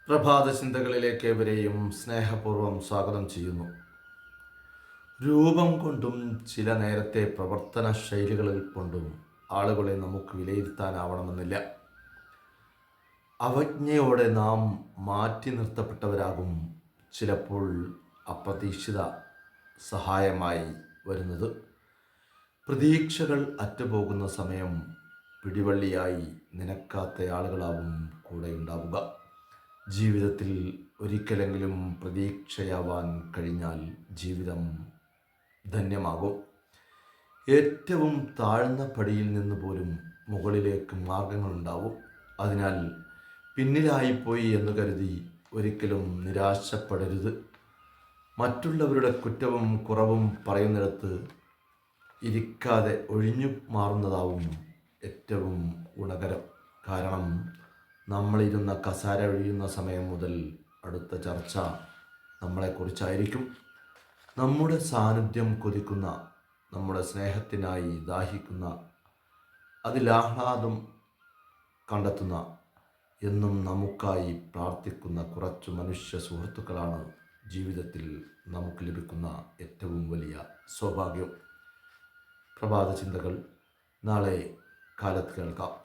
പ്രഭാത ചിന്തകളിലേക്ക് ഏവരെയും സ്നേഹപൂർവ്വം സ്വാഗതം ചെയ്യുന്നു. രൂപം കൊണ്ടും ചില നേരത്തെ പ്രവർത്തന ശൈലികളിൽ കൊണ്ടും ആളുകളെ നമുക്ക് വിലയിരുത്താനാവണമെന്നില്ല. അവജ്ഞയോടെ നാം മാറ്റി നിർത്തപ്പെട്ടവരാകും ചിലപ്പോൾ അപ്രതീക്ഷിത സഹായമായി വരുന്നത്. പ്രതീക്ഷകൾ അറ്റുപോകുന്ന സമയം പിടിവള്ളിയായി നിനക്കാത്ത ആളുകളാവും കൂടെ ഉണ്ടാവുക. ജീവിതത്തിൽ ഒരിക്കലെങ്കിലും പ്രതീക്ഷയാവാൻ കഴിഞ്ഞാൽ ജീവിതം ധന്യമാകും. ഏറ്റവും താഴ്ന്ന പടിയിൽ നിന്ന് പോലും മുകളിലേക്ക് മാർഗങ്ങളുണ്ടാവും. അതിനാൽ പിന്നിലായിപ്പോയി എന്ന് കരുതി ഒരിക്കലും നിരാശപ്പെടരുത്. മറ്റുള്ളവരുടെ കുറ്റവും കുറവും പറയുന്നിടത്ത് ഇരിക്കാതെ ഒഴിഞ്ഞു മാറുന്നതാവും ഏറ്റവും ഗുണകരം. കാരണം നമ്മളിരുന്ന കസാര ഒഴിയുന്ന സമയം മുതൽ അടുത്ത ചർച്ച നമ്മളെക്കുറിച്ചായിരിക്കും. നമ്മുടെ സാന്നിധ്യം കൊതിക്കുന്ന, നമ്മുടെ സ്നേഹത്തിനായി ദാഹിക്കുന്ന, അതിലാഹ്ലാദം കണ്ടെത്തുന്ന, എന്നും നമുക്കായി പ്രാർത്ഥിക്കുന്ന കുറച്ചു മനുഷ്യ സുഹൃത്തുക്കളാണ് ജീവിതത്തിൽ നമുക്ക് ലഭിക്കുന്ന ഏറ്റവും വലിയ സൗഭാഗ്യം. പ്രഭാത ചിന്തകൾ നാളെ കാലത്ത് കേൾക്കാം.